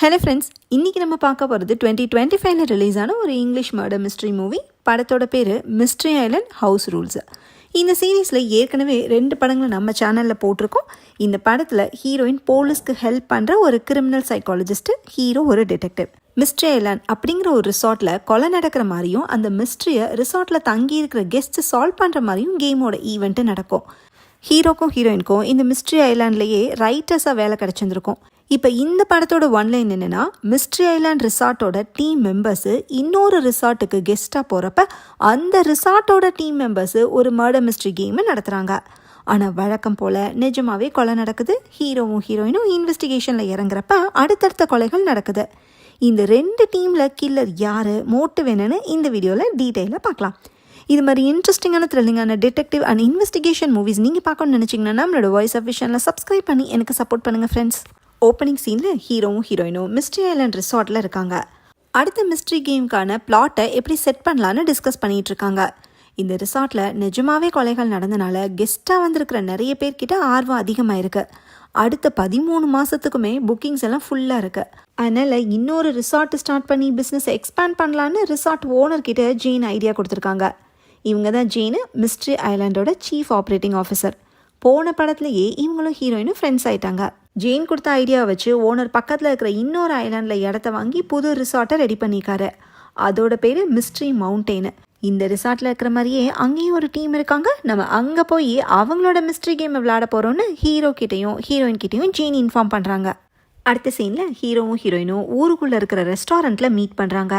Hello friends, இன்றைக்கி நம்ம பார்க்க போகிறது 2025 ரிலீஸ் ஆன ஒரு இங்கிலீஷ் மர்டர் மிஸ்ட்ரி மூவி. படத்தோட பேர் மிஸ்ட்ரி ஐலண்ட் ஹவுஸ் ரூல்ஸ். இந்த சீரீஸில் ஏற்கனவே 2 படங்களை நம்ம சேனலில் போட்டிருக்கோம். இந்த படத்தில் ஹீரோயின் போலீஸ்க்கு ஹெல்ப் பண்ணுற ஒரு கிரிமினல் சைக்காலஜிஸ்ட்டு, ஹீரோ ஒரு டிடெக்டிவ். மிஸ்ட்ரி ஐலாண்ட் அப்படிங்கிற ஒரு ரிசார்ட்டில் கொலை நடக்கிற மாதிரியும் அந்த மிஸ்ட்ரியை ரிசார்ட்டில் தங்கி இருக்கிற கெஸ்ட்டு சால்வ் பண்ணுற மாதிரியும் கேமோட ஈவெண்ட்டு நடக்கும். ஹீரோக்கும் ஹீரோயினுக்கும் இந்த மிஸ்ட்ரி ஐலாண்ட்லேயே ரைட்டர்ஸாக வேலை கிடச்சிருந்துருக்கும். இப்போ இந்த படத்தோட ஒன்லைன் என்னென்னா, மிஸ்ட்ரி ஐலாண்ட் ரிசார்ட்டோட டீம் மெம்பர்ஸு இன்னொரு ரிசார்ட்டுக்கு கெஸ்ட்டாக போகிறப்ப அந்த ரிசார்ட்டோட டீம் மெம்பர்ஸு ஒரு மர்டர் மிஸ்ட்ரி கேமை நடத்துகிறாங்க. ஆனால் வழக்கம் போல் நிஜமாகவே கொலை நடக்குது. ஹீரோவும் ஹீரோயினும் இன்வெஸ்டிகேஷனில் இறங்குறப்ப அடுத்தடுத்த கொலைகள் நடக்குது. இந்த 2 டீமில் கில்லர் யார், மோட்டிவ் என்னன்னு இந்த வீடியோவில் டீட்டெயிலாக பார்க்கலாம். இது மாதிரி இன்ட்ரெஸ்டிங்கான த்ரில்லிங்கான டிடெக்டிவ் அண்ட் இன்வெஸ்டிகேஷன் மூவிஸ் நீங்கள் பார்க்கணும்னு நினச்சிங்கன்னா நம்மளோட வாய்ஸ் ஆஃப் விஷனில் சப்ஸ்கிரைப் பண்ணி எனக்கு சப்போர்ட் பண்ணுங்கள் ஃப்ரெண்ட்ஸ். ஓப்பனிங் சீனில் ஹீரோவும் ஹீரோயினும் மிஸ்ட்ரி ஐலாண்ட் ரிசார்ட்டில் இருக்காங்க. அடுத்த மிஸ்ட்ரி கேமுக்கான பிளாட்டை எப்படி செட் பண்ணலான்னு டிஸ்கஸ் பண்ணிகிட்டு இருக்காங்க. இந்த ரிசார்ட்டில் நிஜமாகவே கொலைகள் நடந்தனால கெஸ்ட்டாக வந்திருக்கிற நிறைய பேர்கிட்ட ஆர்வம் அதிகமாக இருக்குது. அடுத்த 13 மாதத்துக்குமே புக்கிங்ஸ் எல்லாம் ஃபுல்லாக இருக்குது. அதனால் இன்னொரு ரிசார்ட் ஸ்டார்ட் பண்ணி பிஸ்னஸை எக்ஸ்பேண்ட் பண்ணலான்னு ரிசார்ட் ஓனர்கிட்ட ஜெயின் ஐடியா கொடுத்துருக்காங்க. இவங்க தான் ஜெயின், மிஸ்ட்ரி ஐலாண்டோட சீஃப் ஆப்ரேட்டிங் ஆஃபீஸர். போன படத்துலையே இவங்களும் ஹீரோயினும் ஃப்ரெண்ட்ஸ் ஆயிட்டாங்க. ஜெயின் கொடுத்த ஐடியாவை வச்சு ஓனர் பக்கத்தில் இருக்கிற இன்னொரு ஐலாண்டில் இடத்த வாங்கி புது ரிசார்ட்டை ரெடி பண்ணிக்காரு. அதோட பேர் மிஸ்ட்ரி மவுண்டெயின். இந்த ரிசார்ட்டில் இருக்கிற மாதிரியே அங்கேயும் ஒரு டீம் இருக்காங்க. நம்ம அங்கே போய் அவங்களோட மிஸ்ட்ரி கேமை விளையாட போகிறோன்னு ஹீரோ கிட்டையும் ஹீரோயின் கிட்டையும் ஜெயின் இன்ஃபார்ம் பண்ணுறாங்க. அடுத்த சீனில் ஹீரோவும் ஹீரோயினும் ஊருக்குள்ளே இருக்கிற ரெஸ்டாரண்ட்டில் மீட் பண்ணுறாங்க.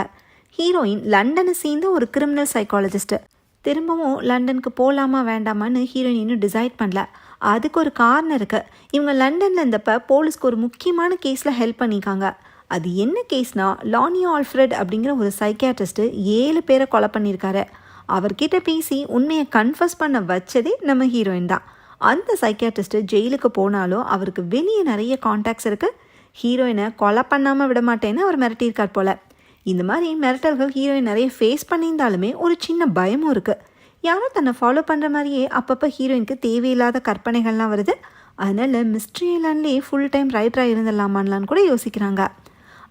ஹீரோயின் லண்டனை சேர்ந்த ஒரு கிரிமினல் சைக்காலஜிஸ்ட்டு. திரும்பவும் லண்டனுக்கு போகலாமா வேண்டாமான்னு ஹீரோயின் இன்னும் டிசைட் பண்ணல. அதுக்கு ஒரு காரணம் இருக்குது. இவங்க லண்டனில் இருந்தப்போ போலீஸ்க்கு ஒரு முக்கியமான கேஸில் ஹெல்ப் பண்ணியிருக்காங்க. அது என்ன கேஸ்னா, லானி ஆல்ஃப்ரெட் அப்படிங்கிற ஒரு சைக்கியாட்ரிஸ்ட்டு 7 பேரை கொலை பண்ணியிருக்காரு. அவர்கிட்ட பேசி உண்மையை கன்ஃபஸ் பண்ண வச்சதே நம்ம ஹீரோயின் தான். அந்த சைக்கியாட்ரிஸ்ட்டு ஜெயிலுக்கு போனாலும் அவருக்கு வெளியே நிறைய கான்டாக்ட்ஸ் இருக்குது. ஹீரோயினை கொலை பண்ணாமல் விட மாட்டேன்னு அவர் மிரட்டியிருக்கார் போல். இந்த மாதிரி மிரட்டல்கள் ஹீரோயின் நிறைய ஃபேஸ் பண்ணியிருந்தாலுமே ஒரு சின்ன பயமும் இருக்குது. யாரோ தன்னை ஃபாலோ பண்ணுற மாதிரியே அப்பப்போ ஹீரோயினுக்கு தேவையில்லாத கற்பனைகள்லாம் வருது. அதனால் மிஸ்ட்ரி ஐலாண்ட்லேயே ஃபுல் டைம் ரைட்டராக இருந்துடலாமான்லான்னு கூட யோசிக்கிறாங்க.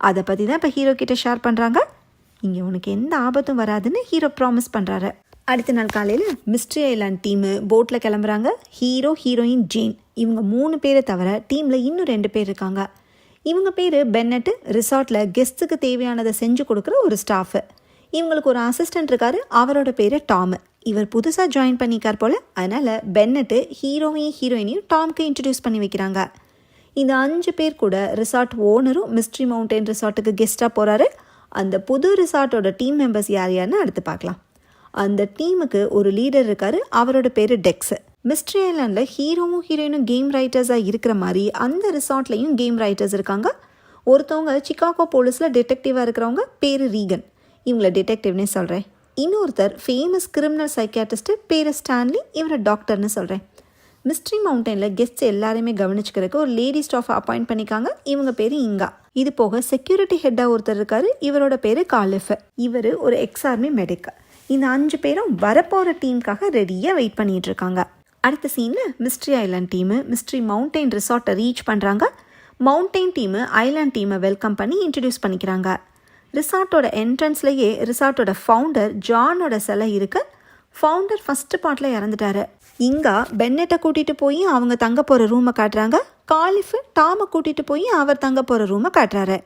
அதை பற்றி தான் இப்போ ஹீரோ கிட்ட ஷேர் பண்ணுறாங்க. இங்கே உனக்கு எந்த ஆபத்தும் வராதுன்னு ஹீரோ ப்ராமிஸ் பண்ணுறாரு. அடுத்த நாள் காலையில் மிஸ்ட்ரி ஐலாண்ட் டீமு போட்டில் கிளம்புறாங்க. ஹீரோ, ஹீரோயின், ஜெயின் இவங்க 3 பேரை தவிர டீமில் இன்னும் 2 பேர் இருக்காங்க. இவங்க பேர் பென்னட்டு. ரிசார்ட்டில் கெஸ்ட்டுக்கு தேவையானதை செஞ்சு கொடுக்குற ஒரு ஸ்டாஃபு. இவங்களுக்கு ஒரு அசிஸ்டண்ட் இருக்கார். அவரோட பேர் டாமு. இவர் புதுசாக ஜாயின் பண்ணிக்கார் போல். அதனால் பென்னட்டு ஹீரோவையும் ஹீரோயினையும் டாம்க்கு இன்ட்ரடியூஸ் பண்ணி வைக்கிறாங்க. இந்த 5 பேர் கூட ரிசார்ட் ஓனரும் மிஸ்ட்ரி மவுண்டன் ரிசார்ட்டுக்கு கெஸ்ட்டாக போகிறாரு. அந்த புது ரிசார்ட்டோட டீம் மெம்பர்ஸ் யார் யாருன்னு அடுத்து பார்க்கலாம். அந்த டீமுக்கு ஒரு லீடர் இருக்கார். அவரோட பேர் டெக்ஸு. மிஸ்ட்ரி ஐலாண்டில் ஹீரோவும் ஹீரோயினும் கேம் ரைட்டர்ஸாக இருக்கிற மாதிரி அந்த ரிசார்ட்லேயும் கேம் ரைட்டர்ஸ் இருக்காங்க. ஒருத்தவங்க சிகாகோ போலீஸில் டிடெக்டிவாக இருக்கிறவங்க பேர் ரீகன். இவங்களை டிடெக்டிவ்னே சொல்கிறேன். இன்னொருத்தர் ஃபேமஸ் கிரிமினல் சைக்கியாட்ரிஸ்ட்டு பேர் ஸ்டான்லி. இவரை டாக்டர்னு சொல்கிறேன். மிஸ்ட்ரி மவுண்டனில் கெஸ்ட்ஸ் எல்லாரையுமே கவனிச்சுக்கிறதுக்கு ஒரு லேடி ஸ்டாஃப் அப்பாயிண்ட் பண்ணிக்காங்க. இவங்க பேர் இங்கா. இது போக செக்யூரிட்டி ஹெட்டாக ஒருத்தர் இருக்கார். இவரோட பேர் காலிஃப். இவர் ஒரு எக்ஸ்-ஆர்மி மெடிக். இந்த 5 பேரும் வரப்போகிற டீமுக்காக ரெடியாக வெயிட் பண்ணிகிட்டு இருக்காங்க. அடுத்த சீனில் mystery island team mystery mountain ரிசார்ட்டை ரீச் பண்ணுறாங்க. மவுண்டன் டீமு ஐலாண்ட் டீமை வெல்கம் பண்ணி இன்ட்ரடியூஸ் பண்ணிக்கிறாங்க. ரிசார்ட்டோட என்ட்ரன்ஸ்லேயே ரிசார்ட்டோட ஃபவுண்டர் ஜானோட சிலை இருக்குது. ஃபவுண்டர் ஃபஸ்ட்டு பார்ட்டில் இறந்துட்டாரு. இங்கா பென்னட்டை கூட்டிகிட்டு போய் அவங்க தங்க போகிற ரூமை காட்டுறாங்க. காலிஃபு டாமை கூட்டிகிட்டு போய் அவர் தங்க போகிற ரூமை காட்டுறாரு.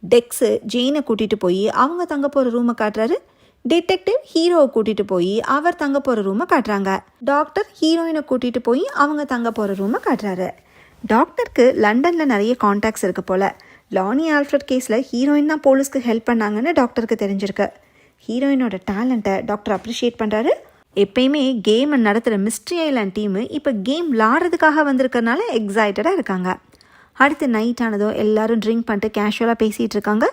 டெக்ஸு ஜெயினை கூட்டிகிட்டு போய் அவங்க தங்க போகிற ரூமை காட்டுறாரு. டிடெக்டிவ் ஹீரோவை கூட்டிகிட்டு போய் அவர் தங்க போகிற ரூமை காட்டுறாங்க. டாக்டர் ஹீரோயினை கூட்டிகிட்டு போய் அவங்க தங்க போகிற ரூமை காட்டுறாரு. டாக்டருக்கு லண்டனில் நிறைய கான்டாக்ட்ஸ் இருக்குது போல். லானி ஆல்ஃப்ரெட் கேஸில் ஹீரோயின் தான் போலீஸ்க்கு ஹெல்ப் பண்ணாங்கன்னு டாக்டருக்கு தெரிஞ்சிருக்கு. ஹீரோயினோட டேலண்ட்டை டாக்டர் அப்ரிஷியேட் பண்ணுறாரு. எப்பயுமே கேமை நடத்துகிற மிஸ்ட்ரி ஐலாண்ட் டீமு இப்போ கேம் விளாடுறதுக்காக வந்திருக்கிறதுனால எக்ஸைட்டடாக இருக்காங்க. அடுத்து நைட் ஆனதும் எல்லாரும் ட்ரிங்க் பண்ணிட்டு கேஷுவலாக பேசிகிட்டு இருக்காங்க.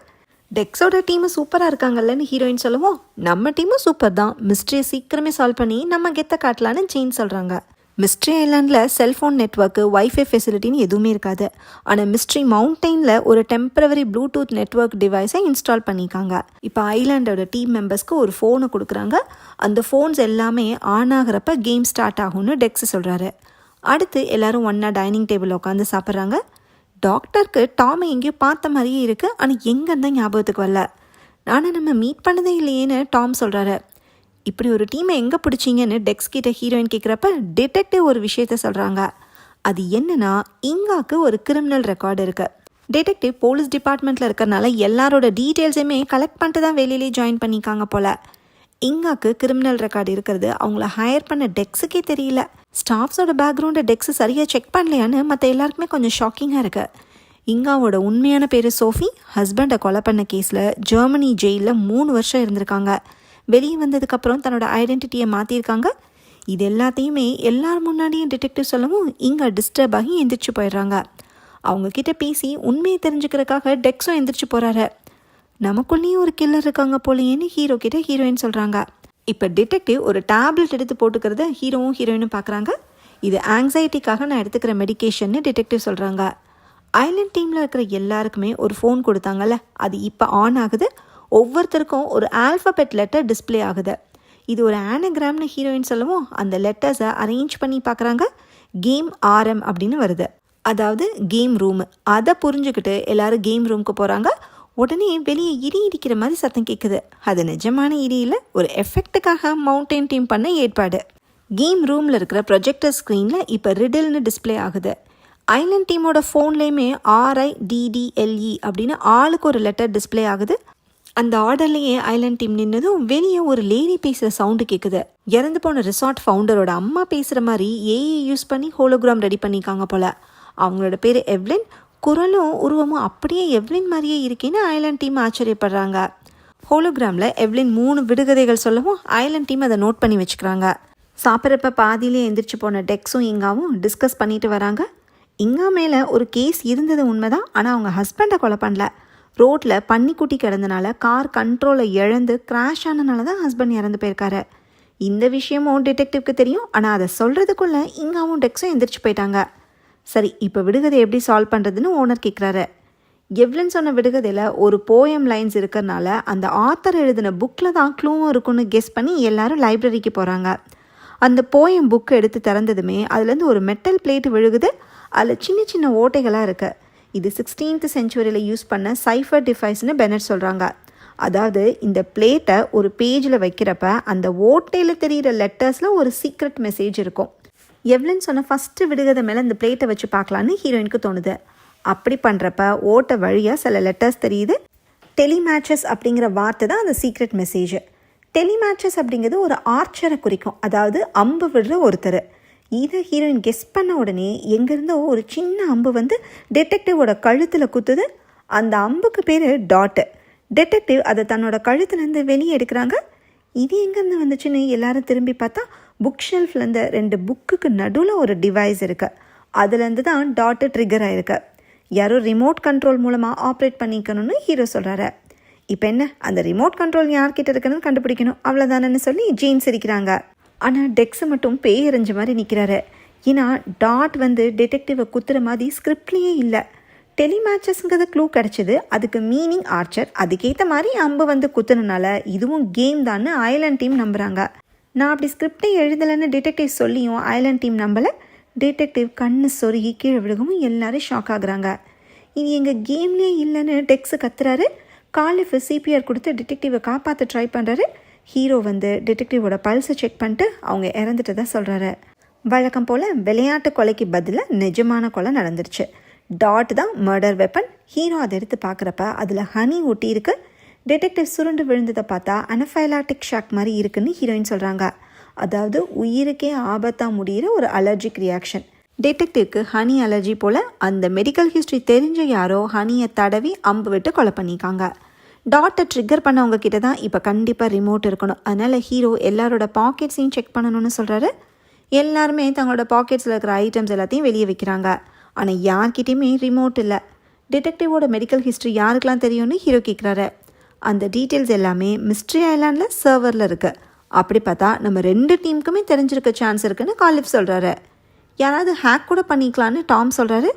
டெக்ஸோட டீமு சூப்பராக இருக்காங்கல்லன்னு ஹீரோயின் சொல்லுவோம். நம்ம டீமும் சூப்பர் தான், மிஸ்ட்ரியை சீக்கிரமே சால்வ் பண்ணி நம்ம கெத்த காட்டலான்னு ஜெயின் சொல்கிறாங்க. மிஸ்ட்ரி ஐலாண்டில் செல்ஃபோன் நெட்ஒர்க்கு, வைஃபை ஃபெசிலிட்டின்னு எதுவுமே இருக்காது. ஆனால் மிஸ்ட்ரி மவுண்டெயினில் ஒரு டெம்பரவரி ப்ளூடூத் நெட்ஒர்க் டிவைஸை இன்ஸ்டால் பண்ணியிருக்காங்க. இப்போ ஐலாண்டோட டீம் மெம்பர்ஸ்க்கு ஒரு ஃபோனை கொடுக்குறாங்க. அந்த ஃபோன்ஸ் எல்லாமே ஆன் ஆகிறப்ப கேம் ஸ்டார்ட் ஆகும்னு டெக்ஸ் சொல்கிறாரு. அடுத்து எல்லோரும் ஒன்றா டைனிங் டேபிள் உட்காந்து சாப்பிட்றாங்க. டாக்டருக்கு டாமை எங்கேயோ பார்த்த மாதிரியே இருக்குது, ஆனால் எங்கே இருந்தால் ஞாபகத்துக்கு வரல. நானும் நம்ம மீட் பண்ணதே இல்லையேன்னு டாம் சொல்கிறாரு. இப்படி ஒரு டீமை எங்கே பிடிச்சிங்கன்னு டெக்ஸ் கிட்ட ஹீரோயின் கேட்குறப்ப டிடெக்டிவ் ஒரு விஷயத்த சொல்கிறாங்க. அது என்னன்னா, இங்காக்கு ஒரு கிரிமினல் ரெக்கார்டு இருக்குது. டிடெக்டிவ் போலீஸ் டிபார்ட்மெண்ட்டில் இருக்கிறனால எல்லாரோட டீட்டெயில்ஸையுமே கலெக்ட் பண்ணிட்டு தான் வெளியிலே ஜாயின் பண்ணிக்காங்க போல். இங்காக்கு கிரிமினல் ரெக்கார்டு இருக்கிறது அவங்கள ஹையர் பண்ண டெக்ஸுக்கே தெரியல. ஸ்டாஃப்ஸோட பேக்ரவுண்டை டெக்ஸு சரியாக செக் பண்ணலையான்னு மற்ற எல்லாருக்குமே கொஞ்சம் ஷாக்கிங்காக இருக்குது. இங்காவோட உண்மையான பேர் சோஃபி. ஹஸ்பண்டை கொலை பண்ண கேஸில் ஜெர்மனி ஜெயிலில் 3 வருஷம் இருந்திருக்காங்க. வெளியே வந்ததுக்கப்புறம் தன்னோட ஐடென்டிட்டியை மாற்றிருக்காங்க. இது எல்லாத்தையுமே எல்லார் முன்னாடியும் டிடெக்டிவ் சொல்லவும் இங்கே டிஸ்டர்ப் ஆகி எந்திரிச்சு போயிடுறாங்க. அவங்கக்கிட்ட பேசி உண்மையை தெரிஞ்சுக்கிறதுக்காக டெக்ஸும் எந்திரிச்சு போகிறாரு. நமக்குள்ளேயும் ஒரு கில்லர் இருக்காங்க போலேன்னு ஹீரோ கிட்ட ஹீரோயின் சொல்கிறாங்க. இப்போ டிடெக்டிவ் ஒரு டேப்லெட் எடுத்து போட்டுக்கிறத ஹீரோவும் ஹீரோயினும் பார்க்குறாங்க. இது ஆங்ஸைட்டிக்காக நான் எடுத்துக்கிற மெடிக்கேஷன்னு டிடெக்டிவ் சொல்கிறாங்க. ஐலண்ட் டீமில் இருக்கிற எல்லாருக்குமே ஒரு ஃபோன் கொடுத்தாங்கல்ல, அது இப்போ ஆன் ஆகுது. ஒவ்வொருத்தருக்கும் ஒரு ஆல்ஃபபெட் லெட்டர் டிஸ்பிளே ஆகுது. இது ஒரு ஆனகிராம்னு ஹீரோயின் சொல்லவும் அந்த லெட்டர்ஸை அரேஞ்ச் பண்ணி பார்க்குறாங்க. கேம் RM அப்படின்னு வருது, அதாவது கேம் ரூம். அதை புரிஞ்சுக்கிட்டு எல்லாரும் கேம் ரூமுக்கு போகிறாங்க. உடனே வெளியே இடி இடிக்கிற மாதிரி சத்தம் கேட்குது. அது நிஜமான இடியில் ஒரு எஃபெக்ட்டுக்காக மவுண்டைன் டீம் பண்ண ஏற்பாடு. கேம் ரூமில் இருக்கிற ப்ரொஜெக்டர் ஸ்க்ரீனில் இப்போ ரிடில்னு டிஸ்பிளே ஆகுது. ஐலண்ட் டீமோட ஃபோன்லேயுமே RIDDLE அப்படின்னு ஆளுக்கு ஒரு லெட்டர் டிஸ்பிளே ஆகுது. அந்த ஆர்டர்லேயே ஐலண்ட் டீம் நின்னதும் வெளியே ஒரு லேடி பேசுகிற சவுண்டு கேட்குது. இறந்து போன ரிசார்ட் ஃபவுண்டரோட அம்மா பேசுகிற மாதிரி AI யூஸ் பண்ணி ஹோலோகிராம் ரெடி பண்ணிக்காங்க போல். அவங்களோட பேர் எவ்லின். குரலும் உருவமும் அப்படியே எவ்லின் மாதிரியே இருக்கேன்னு ஐலண்ட் டீம் ஆச்சரியப்படுறாங்க. ஹோலோகிராமில் எவ்லின் 3 விடுகதைகள் சொல்லவும் ஐலண்ட் டீம் அதை நோட் பண்ணி வச்சுக்கிறாங்க. சாப்பிட்றப்ப பாதியிலே எந்திரிச்சு போன டெக்ஸும் இங்காவும் டிஸ்கஸ் பண்ணிட்டு வராங்க. இங்கா மேலே ஒரு கேஸ் இருந்தது உண்மைதான், ஆனால் அவங்க ஹஸ்பண்டை கொலை பண்ணல. ரோட்டில் பன்னிக்குட்டி கிடந்தனால கார் கண்ட்ரோலை இழந்து கிராஷ் ஆனனால தான் ஹஸ்பண்ட் இறந்து போயிருக்காரு. இந்த விஷயமும் டிடெக்டிவ்க்கு தெரியும், ஆனால் அதை சொல்கிறதுக்குள்ளே இங்காவும் டெக்ஸும் எந்திரிச்சு போயிட்டாங்க. சரி, இப்போ விடுகதை எப்படி சால்வ் பண்ணுறதுன்னு ஓனர் கேட்குறாரு. எவ்லின் சொன்ன விடுகதையில் ஒரு போயம் லைன்ஸ் இருக்கிறனால அந்த ஆத்தர் எழுதின புக்கில் தான் க்ளூவும் இருக்குன்னு கெஸ் பண்ணி எல்லாரும் லைப்ரரிக்கு போகிறாங்க. அந்த போயம் புக்கு எடுத்து திறந்ததுமே அதுலேருந்து ஒரு மெட்டல் பிளேட் விழுகுது. அதில் சின்ன சின்ன ஓட்டைகளாக இருக்குது. இது 16th செஞ்சுரியில் யூஸ் பண்ண சைஃபர் டிவைஸ்னு பெனட் சொல்கிறாங்க. அதாவது இந்த பிளேட்டை ஒரு பேஜில் வைக்கிறப்ப அந்த ஓட்டையில் தெரிகிற லெட்டர்ஸில் ஒரு சீக்ரெட் மெசேஜ் இருக்கும். எவ்லின் சொன்ன ஃபஸ்ட்டு விடுகதை மேலே இந்த பிளேட்டை வச்சு பார்க்கலான்னு ஹீரோயினுக்கு தோணுது. அப்படி பண்ணுறப்ப ஓட்ட வழியாக சில லெட்டர்ஸ் தெரியுது. டெலிமேட்சஸ் அப்படிங்கிற வார்த்தை தான் அந்த சீக்ரெட் மெசேஜ். டெலிமேட்சஸ் அப்படிங்கிறது ஒரு ஆர்ச்சரை குறிக்கும், அதாவது அம்பு விடுற ஒருத்தர். இதை ஹீரோயின் கெஸ் பண்ண உடனே எங்கேருந்தோ ஒரு சின்ன அம்பு வந்து டிடெக்டிவோட கழுத்தில் குத்துது. அந்த அம்புக்கு பேர் டாட்டு. டிடெக்டிவ் அதை தன்னோட கழுத்துலேருந்து வெளியே எடுக்கிறாங்க. இது எங்கேருந்து வந்துச்சுன்னு எல்லாரும் திரும்பி பார்த்தா புக் ஷெல்ஃப்லேருந்து 2 புக்குக்கு நடுவில் ஒரு டிவைஸ் இருக்குது. அதுலேருந்து தான் டாட்டு ட்ரிகர் ஆகிருக்கு. யாரோ ரிமோட் கண்ட்ரோல் மூலமாக ஆப்ரேட் பண்ணிக்கணும்னு ஹீரோ சொல்கிறாரு. இப்போ என்ன, அந்த ரிமோட் கண்ட்ரோல் யார்கிட்ட இருக்குன்னு கண்டுபிடிக்கணும், அவ்வளோதானன்னு சொல்லி ஜீன் சிரிக்கிறாங்க. ஆனால் டெக்ஸு மட்டும் பேய் எறிஞ்ச மாதிரி நிற்கிறாரு. ஏன்னா டாட் வந்து டிடெக்டிவை குத்துற மாதிரி ஸ்கிரிப்ட்லேயே இல்லை. டெலிமேட்சஸ்ங்கிறது க்ளூ கிடச்சிது, அதுக்கு மீனிங் ஆர்ச்சர். அதுக்கேற்ற மாதிரி அம்பு வந்து குத்துனனால இதுவும் கேம் தான்னு ஐலண்ட் டீம் நம்புகிறாங்க. நான் அப்படி ஸ்கிரிப்டை எழுதலைன்னு டிடெக்டிவ் சொல்லியும் ஐலண்ட் டீம் நம்பலை. டிடெக்டிவ் கண்ணு சொருகி கீழே விழுகவும் எல்லாரும் ஷாக் ஆகுறாங்க. இது எங்கள் கேம்லேயே இல்லைன்னு டெக்ஸு கத்துறாரு. காலிஃப் CPR கொடுத்து டிடெக்டிவை காப்பாற்ற ட்ரை பண்ணுறாரு. ஹீரோ வந்து டிடெக்டிவோட பல்ஸை செக் பண்ணிட்டு அவங்க இறந்துட்டதா சொல்கிறாரு. வழக்கம் போல் விளையாட்டு கொலைக்கு பதிலாக நிஜமான கொலை நடந்துருச்சு. டாட் தான் மர்டர் வெப்பன். ஹீரோ அதை எடுத்து பார்க்குறப்ப அதில் ஹனி ஒட்டி இருக்கு. டிடெக்டிவ் சுருண்டு விழுந்ததை பார்த்தா அனஃபைலாக்டிக் ஷாக் மாதிரி இருக்குன்னு ஹீரோயின் சொல்கிறாங்க. அதாவது உயிருக்கே ஆபத்தாக முடிகிற ஒரு அலர்ஜிக் ரியாக்ஷன். டிடெக்டிவ்க்கு ஹனி அலர்ஜி போல் அந்த மெடிக்கல் ஹிஸ்ட்ரி தெரிஞ்ச யாரோ ஹனியை தடவி அம்பு விட்டு கொலை பண்ணிக்காங்க. டாட்டை ட்ரிக்கர் பண்ணவங்க கிட்ட தான் இப்போ கண்டிப்பாக ரிமோட் இருக்கணும். அதனால் ஹீரோ எல்லாரோட பாக்கெட்ஸையும் செக் பண்ணணும்னு சொல்கிறாரு. எல்லாருமே தங்களோட பாக்கெட்ஸில் இருக்கிற ஐட்டம்ஸ் எல்லாத்தையும் வெளியே வைக்கிறாங்க. ஆனால் யார்கிட்டையுமே ரிமோட் இல்லை. டிடெக்டிவோட மெடிக்கல் ஹிஸ்ட்ரி யாருக்கெல்லாம் தெரியும்னு ஹீரோ கேட்குறாரு. அந்த டீட்டெயில்ஸ் எல்லாமே மிஸ்ட்ரி ஐலாண்டில் சர்வரில் இருக்குது. அப்படி பார்த்தா நம்ம 2 டீமுக்குமே தெரிஞ்சிருக்க சான்ஸ் இருக்குன்னு காலிஃப் சொல்கிறாரு. யாராவது ஹேக் கூட பண்ணிக்கலான்னு டாம் சொல்கிறாரு.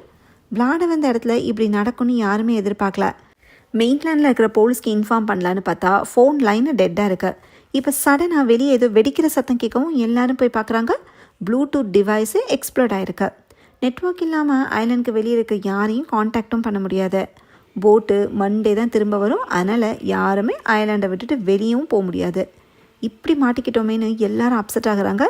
விளாட வந்த இடத்துல இப்படி நடக்கும்னு யாருமே எதிர்பார்க்கல. மெயின்லேண்டில் இருக்கிற போலீஸ்க்கு இன்ஃபார்ம் பண்ணலான்னு பார்த்தா ஃபோன் லைனு டெட்டாக இருக்குது. இப்போ சடனாக வெளியே ஏதோ வெடிக்கிற சத்தம் கேட்கவும் எல்லாரும் போய் பார்க்குறாங்க. ப்ளூடூத் டிவைஸு எக்ஸ்ப்ளோர்ட் ஆகிருக்கு. நெட்வொர்க் இல்லாமல் ஐலாண்டுக்கு வெளியே இருக்க யாரையும் காண்டாக்டும் பண்ண முடியாது. போட்டு மண்டே தான் திரும்ப வரும். அதனால் யாருமே ஐலாண்டை விட்டுட்டு வெளியவும் போக முடியாது. இப்படி மாட்டிக்கிட்டோமேனு எல்லாரும் அப்செட் ஆகுறாங்க.